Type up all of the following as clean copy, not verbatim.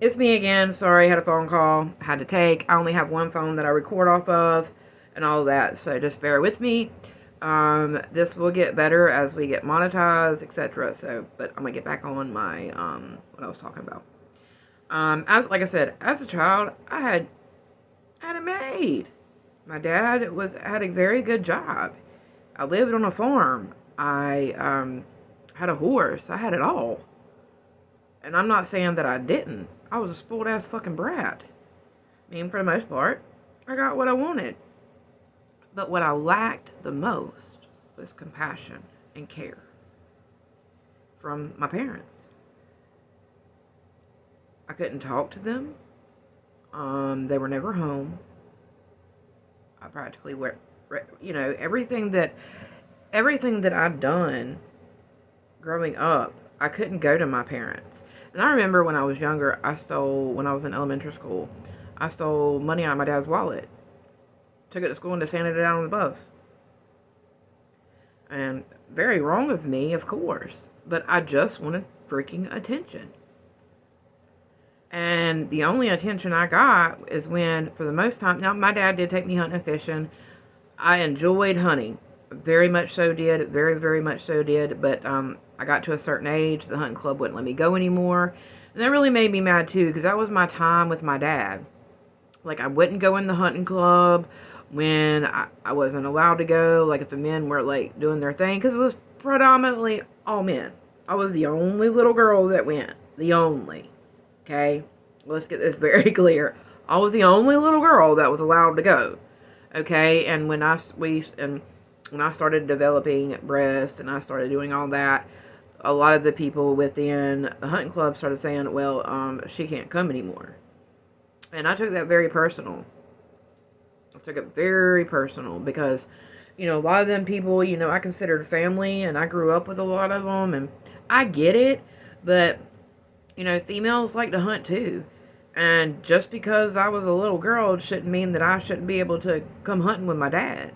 It's me again. Sorry, I had a phone call I had to take. I only have one phone that I record off of and all that, so just bear with me. This will get better as we get monetized, etc. So, but I'm gonna get back on my what I was talking about. As like I said, as a child, I had a maid. My dad had a very good job. I lived on a farm. I had a horse. I had it all. And I'm not saying that I didn't. I was a spoiled ass fucking brat. I mean, for the most part, I got what I wanted. But what I lacked the most was compassion and care from my parents. I couldn't talk to them. They were never home. I practically were, everything that I'd done growing up, I couldn't go to my parents. And I remember when I was younger, when I was in elementary school, I stole money out of my dad's wallet, took it to school and just handed it out on the bus. And very wrong of me, of course, but I just wanted freaking attention. And the only attention I got is when, for the most time, now my dad did take me hunting and fishing. I enjoyed hunting, very much so did, very, very much so did, but I got to a certain age, the hunting club wouldn't let me go anymore. And that really made me mad too, because that was my time with my dad. Like, I wouldn't go in the hunting club when I wasn't allowed to go, like if the men were like doing their thing, because it was predominantly all men. I was the only little girl that went. The only. Okay? Let's get this very clear. I was the only little girl that was allowed to go. Okay? And when I started developing breasts and I started doing all that, a lot of the people within the hunting club started saying, well, she can't come anymore. And I took that very personal. I took it very personal because, a lot of them people, I considered family and I grew up with a lot of them and I get it, but, females like to hunt too. And just because I was a little girl shouldn't mean that I shouldn't be able to come hunting with my dad.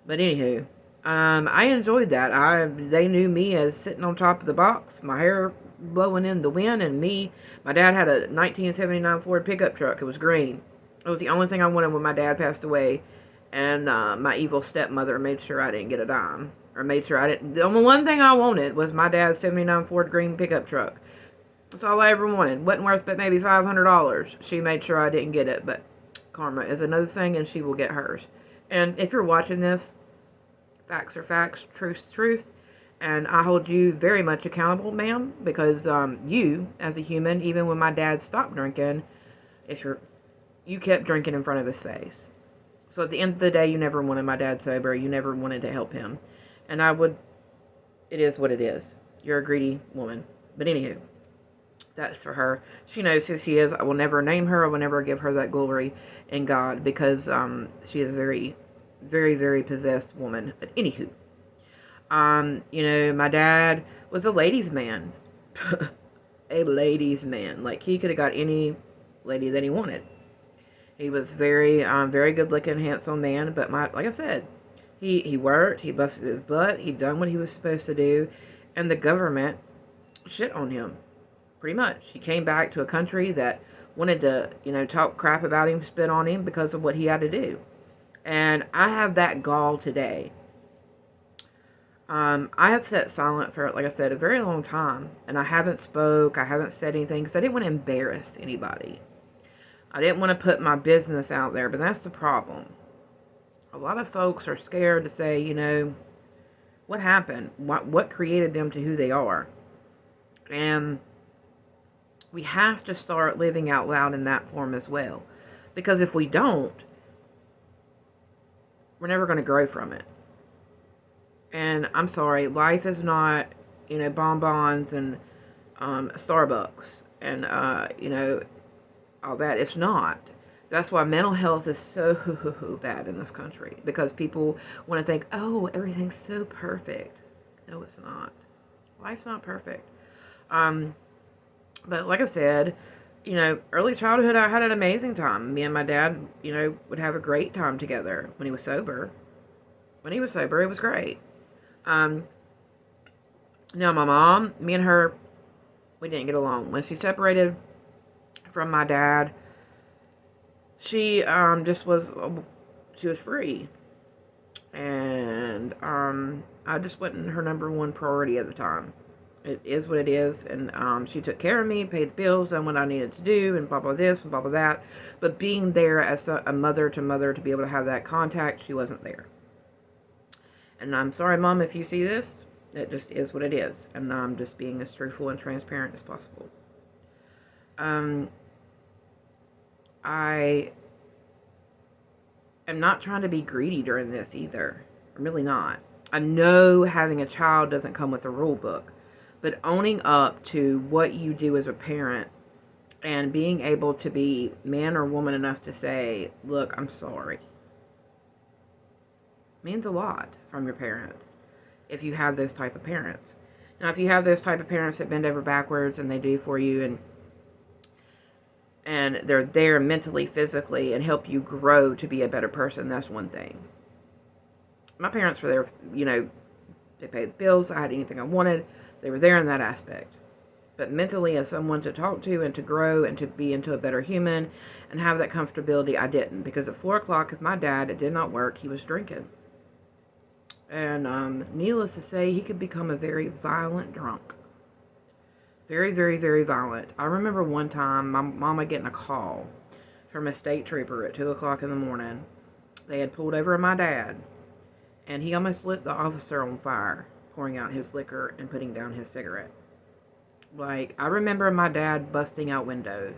But anywho, I enjoyed that. They knew me as sitting on top of the box, my hair blowing in the wind, and my dad had a 1979 Ford pickup truck. It was green. It was the only thing I wanted when my dad passed away, and my evil stepmother made sure I didn't get a dime, or made sure I didn't. The only one thing I wanted was my dad's 79 Ford green pickup truck. That's all I ever wanted. Wasn't worth but maybe $500. She made sure I didn't get it, but karma is another thing, and she will get hers. And if you're watching this, facts are facts, truth's truth, and I hold you very much accountable, ma'am, because you, as a human, even when my dad stopped drinking, you kept drinking in front of his face. So at the end of the day, you never wanted my dad sober. You never wanted to help him, and it is what it is. You're a greedy woman. But anywho, that's for her. She knows who she is. I will never name her. I will never give her that glory in God because she is a very, very, very possessed woman. But anywho, my dad was a ladies' man. A ladies' man. Like, he could have got any lady that he wanted. He was very, very good looking, handsome man. But like I said, he worked, he busted his butt, he done what he was supposed to do, and the government shit on him. Pretty much. He came back to a country that wanted to, talk crap about him, spit on him because of what he had to do. And I have that gall today. I have sat silent for, like I said, a very long time. And I haven't said anything because I didn't want to embarrass anybody. I didn't want to put my business out there, but that's the problem. A lot of folks are scared to say, what happened? What created them to who they are? And we have to start living out loud in that form as well. Because if we don't, we're never going to grow from it. And I'm sorry, life is not, bonbons and Starbucks and, all that. It's not. That's why mental health is so bad in this country. Because people want to think, oh, everything's so perfect. No, it's not. Life's not perfect. But like I said, early childhood, I had an amazing time. Me and my dad, would have a great time together when he was sober. When he was sober, it was great. Now my mom, me and her, we didn't get along. When she separated, from my dad. She just was, she was free. And I just wasn't her number one priority at the time. It is what it is. And she took care of me, paid the bills, done what I needed to do, and blah, blah, this, and blah, blah, that. But being there as a mother to mother to be able to have that contact, she wasn't there. And I'm sorry, Mom, if you see this. It just is what it is. And I'm just being as truthful and transparent as possible. I am not trying to be greedy during this either. I'm really not. I know having a child doesn't come with a rule book. But owning up to what you do as a parent and being able to be man or woman enough to say, look, I'm sorry, means a lot from your parents if you have those type of parents. Now, if you have those type of parents that bend over backwards and they do for you and they're there mentally, physically, and help you grow to be a better person, that's one thing. My parents were there, they paid the bills, I had anything I wanted. They were there in that aspect. But mentally, as someone to talk to and to grow and to be into a better human and have that comfortability, I didn't. Because at 4 o'clock, if my dad, it did not work, he was drinking. And needless to say, he could become a very violent drunk. Very, very, very violent. I remember one time, my mama getting a call from a state trooper at 2 o'clock in the morning. They had pulled over my dad, and he almost lit the officer on fire, pouring out his liquor and putting down his cigarette. Like, I remember my dad busting out windows.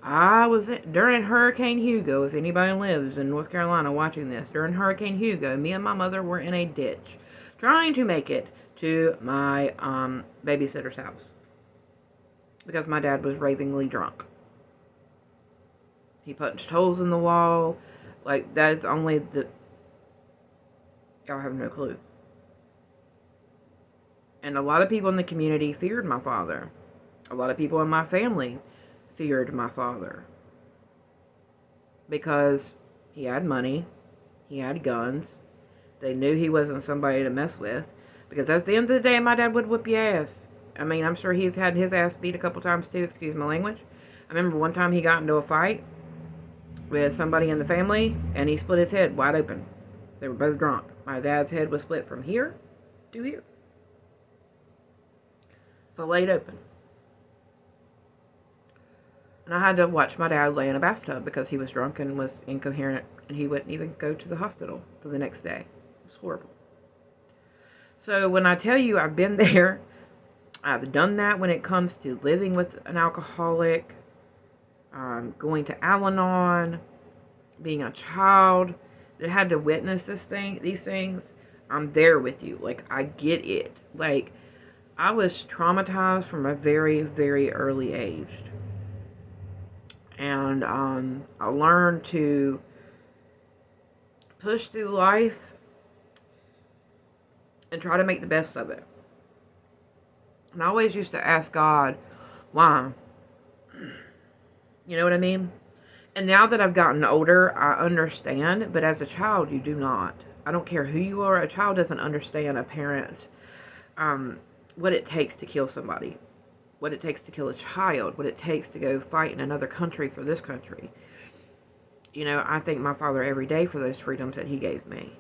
I was during Hurricane Hugo, if anybody lives in North Carolina watching this, during Hurricane Hugo, me and my mother were in a ditch trying to make it to my babysitter's house because my dad was ravingly drunk. He punched holes in the wall. Like, that is only the... Y'all have no clue. And a lot of people in the community feared my father. A lot of people in my family feared my father. Because he had money. He had guns. They knew he wasn't somebody to mess with. Because at the end of the day, my dad would whip your ass. I mean, I'm sure he's had his ass beat a couple times too, excuse my language. I remember one time he got into a fight with somebody in the family, and he split his head wide open. They were both drunk. My dad's head was split from here to here. Filleted open. And I had to watch my dad lay in a bathtub because he was drunk and was incoherent, and he wouldn't even go to the hospital for the next day. It was horrible. So when I tell you I've been there, I've done that when it comes to living with an alcoholic, going to Al-Anon, being a child that had to witness these things. I'm there with you. Like, I get it. Like, I was traumatized from a very, very early age. And I learned to push through life and try to make the best of it. And I always used to ask God, why? You know what I mean? And now that I've gotten older, I understand. But as a child, you do not. I don't care who you are. A child doesn't understand a parent's what it takes to kill somebody, what it takes to kill a child, what it takes to go fight in another country for this country. I thank my father every day for those freedoms that he gave me.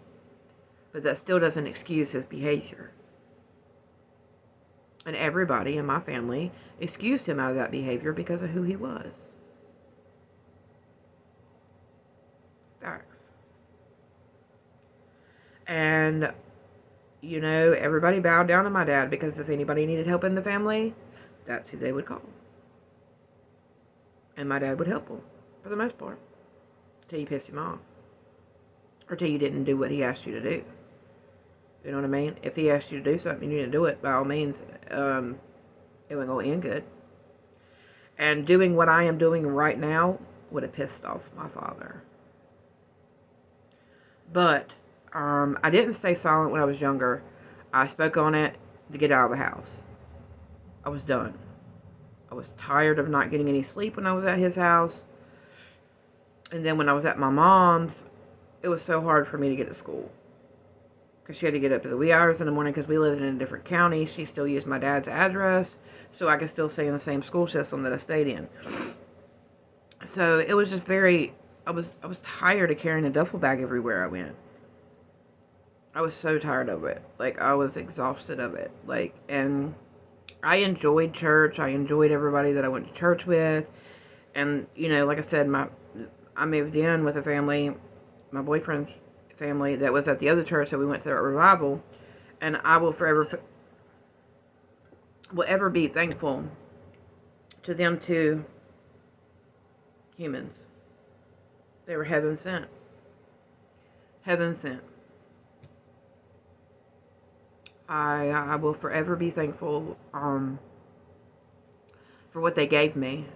But that still doesn't excuse his behavior. And everybody in my family excused him out of that behavior because of who he was. Facts. And everybody bowed down to my dad because if anybody needed help in the family, that's who they would call. And my dad would help them, for the most part, till you pissed him off. Or till you didn't do what he asked you to do. You know what I mean? If he asked you to do something, you didn't do it, by all means, it wasn't going to end good. And doing what I am doing right now would have pissed off my father. But I didn't stay silent when I was younger. I spoke on it to get out of the house. I was done. I was tired of not getting any sleep when I was at his house. And then when I was at my mom's, it was so hard for me to get to school. Because she had to get up to the wee hours in the morning because we lived in a different county. She still used my dad's address, so I could still stay in the same school system that I stayed in. So it was just very, I was tired of carrying a duffel bag everywhere I went. I was so tired of it. Like, I was exhausted of it. Like, and I enjoyed church. I enjoyed everybody that I went to church with. And, like I said, I moved in with a family, my boyfriend's family, that was at the other church that we went to at revival. And I will ever be thankful to them two humans. They were heaven sent. Heaven sent. I will forever be thankful for what they gave me.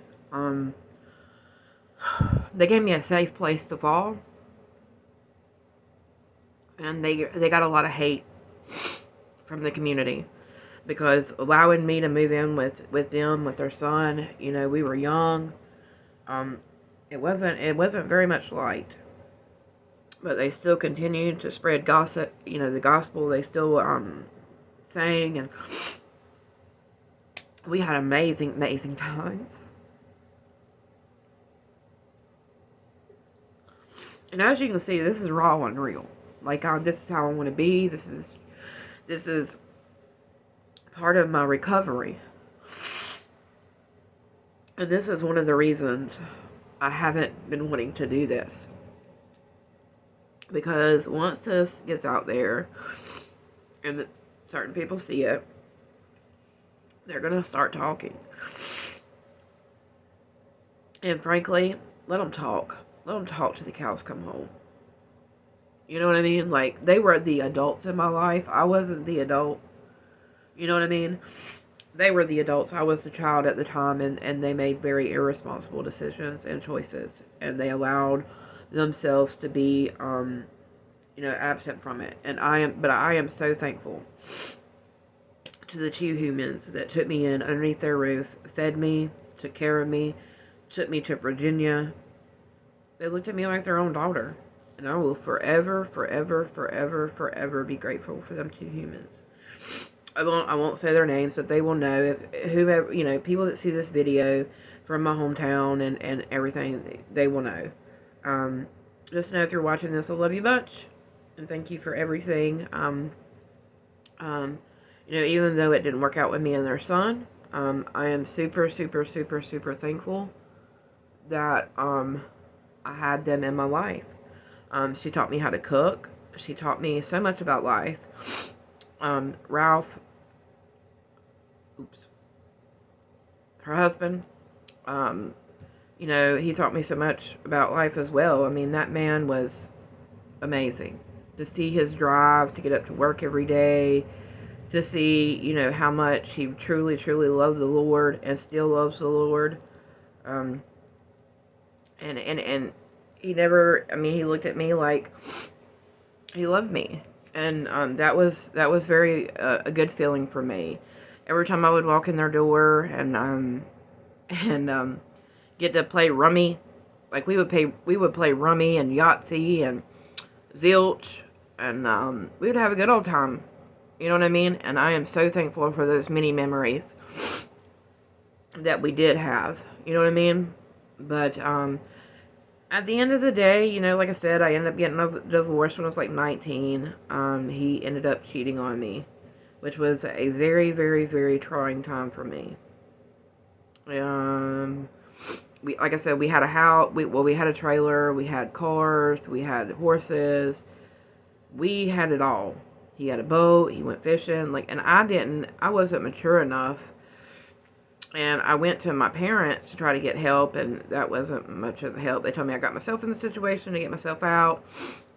They gave me a safe place to fall, and they got a lot of hate from the community because allowing me to move in with them, with their son. We were young. It wasn't very much liked, but they still continued to spread gossip. The gospel. They still sang, and we had amazing, amazing times. And as you can see, this is raw and real. Like, this is how I want to be. This is part of my recovery. And this is one of the reasons I haven't been wanting to do this. Because once this gets out there, and certain people see it, they're going to start talking. And frankly, let them talk. Let them talk till the cows come home. You know what I mean? Like, they were the adults in my life. I wasn't the adult. You know what I mean? They were the adults. I was the child at the time, and they made very irresponsible decisions and choices. And they allowed themselves to be, absent from it. But I am so thankful to the two humans that took me in underneath their roof, fed me, took care of me, took me to Virginia. They looked at me like their own daughter. And I will forever, forever, forever, forever be grateful for them two humans. I won't say their names, but they will know. If whoever, people that see this video from my hometown and everything, they will know. Just know if you're watching this, I love you much. And thank you for everything. Even though it didn't work out with me and their son, I am super, super, super, super thankful that I had them in my life. She taught me how to cook. She taught me so much about life. Ralph, her husband, he taught me so much about life as well. I mean, that man was amazing. To see his drive to get up to work every day, to see, how much he truly, truly loved the Lord and still loves the Lord. And he never, he looked at me like he loved me. And that was very a good feeling for me. Every time I would walk in their door and get to play rummy, like we would play rummy and Yahtzee and Zilch, and we would have a good old time. You know what I mean? And I am so thankful for those many memories that we did have. You know what I mean? But at the end of the day, like I said, I ended up getting a divorce when I was like 19. He ended up cheating on me, which was a very, very, very trying time for me. Like I said, we had a house. We had a trailer. We had cars. We had horses. We had it all. He had a boat. He went fishing. And I wasn't mature enough. And I went to my parents to try to get help, and that wasn't much of the help. They told me I got myself in the situation to get myself out.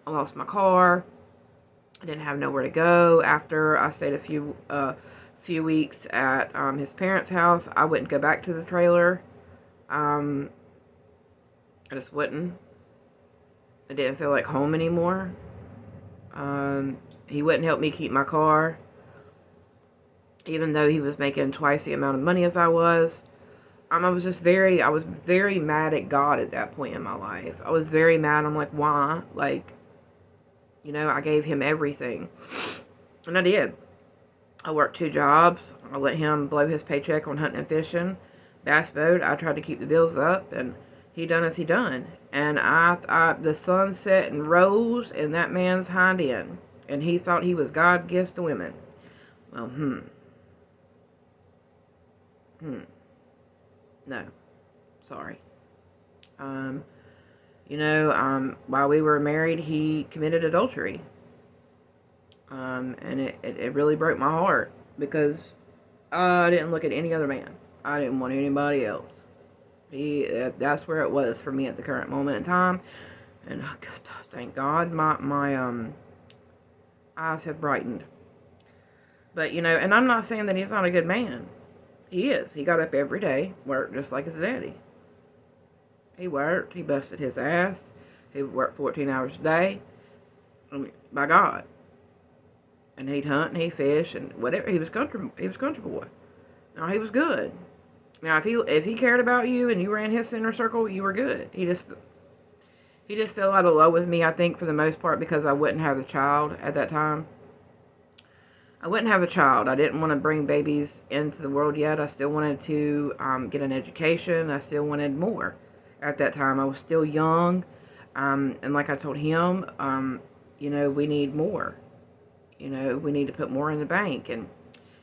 I lost my car. I didn't have nowhere to go. After I stayed a few weeks at his parents' house, I wouldn't go back to the trailer. I just wouldn't. I didn't feel like home anymore. He wouldn't help me keep my car, even though he was making twice the amount of money as I was. I was very mad at God at that point in my life. I was very mad. I'm like, why? I gave him everything. And I did. I worked 2 jobs. I let him blow his paycheck on hunting and fishing. Bass boat. I tried to keep the bills up, and he done as he done. And the sun set and rose in that man's hind end. And he thought he was God gives to women. Well, no. Sorry. While we were married, he committed adultery. And it really broke my heart because I didn't look at any other man. I didn't want anybody else. That's where it was for me at the current moment in time. And thank God my eyes have brightened. But, and I'm not saying that he's not a good man. He is. He got up every day, worked just like his daddy. He worked. He busted his ass. He worked 14 hours a day. By God. And he'd hunt and he'd fish and whatever. He was country boy. No, he was good. Now, if he cared about you and you were in his center circle, you were good. He just fell out of love with me, I think, for the most part, because I wouldn't have a child at that time. I wouldn't have a child. I didn't want to bring babies into the world yet. I still wanted to get an education. I still wanted more. At that time, I was still young. And like I told him, we need more. We need to put more in the bank. And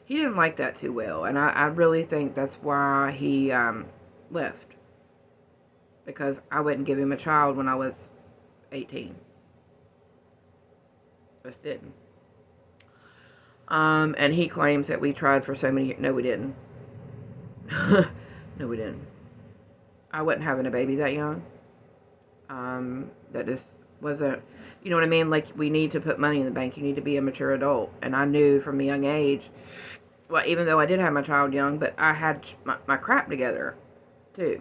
he didn't like that too well. And I really think that's why he left. Because I wouldn't give him a child when I was 18. Just didn't. And he claims that we tried for so many years. No, we didn't. No, we didn't. I wasn't having a baby that young. That just wasn't, you know what I mean? Like, we need to put money in the bank. You need to be a mature adult. And I knew from a young age, well, even though I did have my child young, but I had my crap together, too.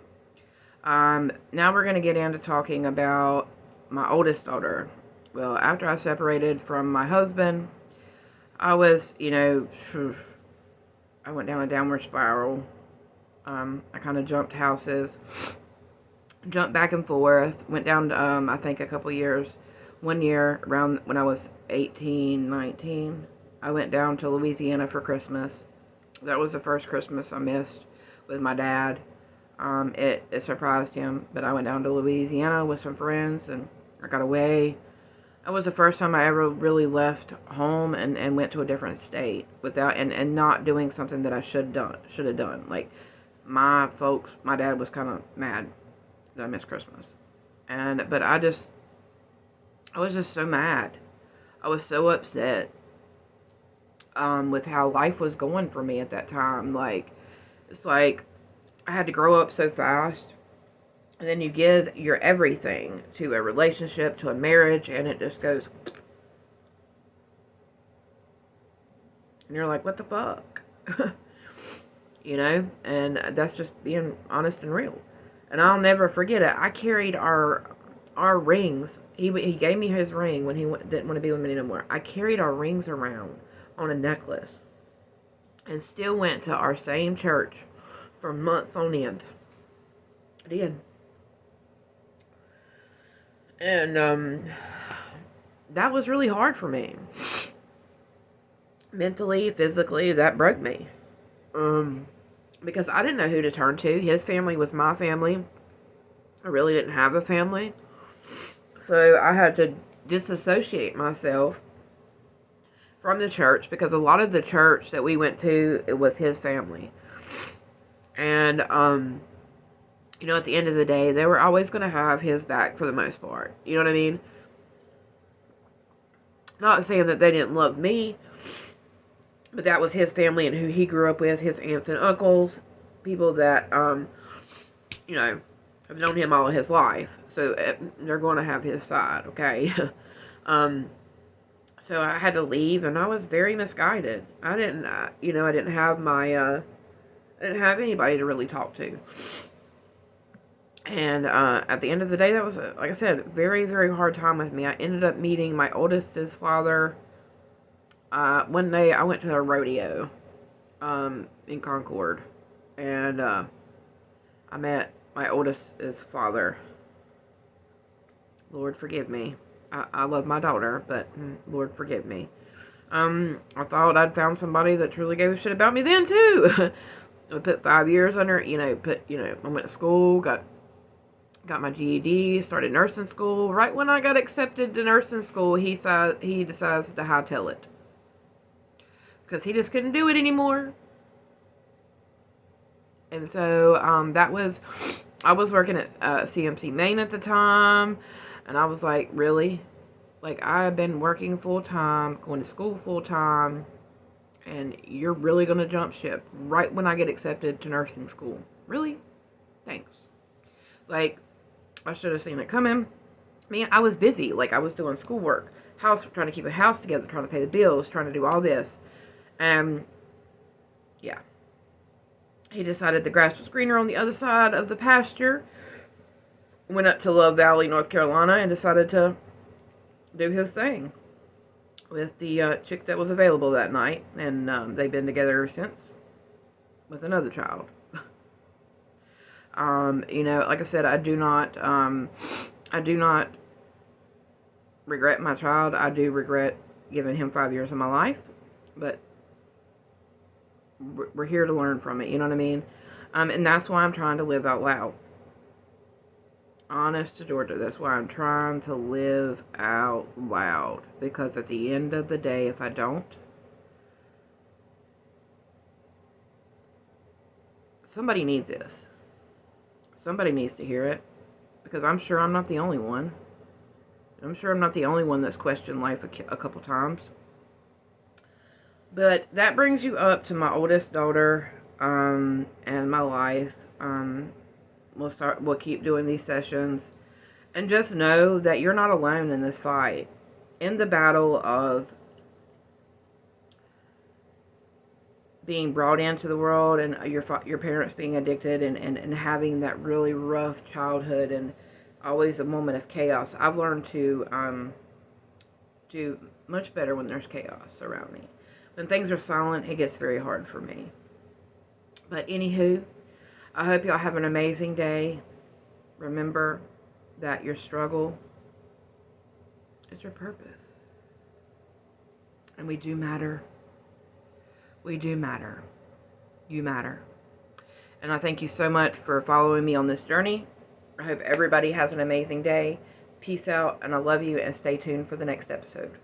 Now we're going to get into talking about my oldest daughter. Well, after I separated from my husband, I was, I went down a downward spiral. I kind of jumped houses, jumped back and forth, went down, I think a couple years. 1 year, around when I was 18, 19, I went down to Louisiana for Christmas. That was the first Christmas I missed with my dad. It surprised him, but I went down to Louisiana with some friends, and I got away. That was the first time I ever really left home and went to a different state without and not doing something that I should have done. Like, my dad was kind of mad that I missed Christmas, but I was just so mad. I was so upset with how life was going for me at that time. Like, it's like I had to grow up so fast. And then you give your everything to a relationship, to a marriage, and it just goes. And you're like, what the fuck? And that's just being honest and real. And I'll never forget it. I carried our rings. He gave me his ring when he didn't want to be with me no more. I carried our rings around on a necklace. And still went to our same church for months on end. I did. And that was really hard for me. Mentally, physically, that broke me. Because I didn't know who to turn to. His family was my family. I really didn't have a family. So I had to disassociate myself from the church, because a lot of the church that we went to, it was his family. And at the end of the day, they were always going to have his back for the most part. You know what I mean? Not saying that they didn't love me, but that was his family and who he grew up with, his aunts and uncles, people that, have known him all of his life. So they're going to have his side, okay? So I had to leave, and I was very misguided. I didn't have I didn't have anybody to really talk to. And at the end of the day, that was, like I said, a very, very hard time with me. I ended up meeting my oldest's father. One day, I went to a rodeo in Concord. And I met my oldest's father. Lord forgive me. I love my daughter, but Lord forgive me. I thought I'd found somebody that truly gave a shit about me then, too. I put 5 years under, I went to school, got got my GED, started nursing school. Right when I got accepted to nursing school, he decides to hightail it because he just couldn't do it anymore. And so I was working at CMC Maine at the time, and I was like, really? Like, I've been working full time, going to school full time, and you're really going to jump ship right when I get accepted to nursing school? Really? Thanks. Like, I should have seen it coming. Man, I was busy. Like, I was doing schoolwork, trying to keep a house together, trying to pay the bills, trying to do all this. And, yeah. He decided the grass was greener on the other side of the pasture. Went up to Love Valley, North Carolina, and decided to do his thing with the chick that was available that night. And they've been together ever since with another child. Like I said, I do not regret my child. I do regret giving him 5 years of my life, but we're here to learn from it, you know what I mean? And that's why I'm trying to live out loud. Honest to Georgia, that's why I'm trying to live out loud. Because at the end of the day, if I don't, somebody needs this. Somebody needs to hear it. Because I'm sure I'm not the only one. I'm sure I'm not the only one that's questioned life a couple times. But that brings you up to my oldest daughter, and my life. We'll keep doing these sessions. And just know that you're not alone in this fight. In the battle of being brought into the world and your parents being addicted and having that really rough childhood and always a moment of chaos. I've learned to do much better when there's chaos around me. When things are silent, it gets very hard for me. But anywho, I hope y'all have an amazing day. Remember that your struggle is your purpose. And we do matter. We do matter. You matter. And I thank you so much for following me on this journey. I hope everybody has an amazing day. Peace out, and I love you, and stay tuned for the next episode.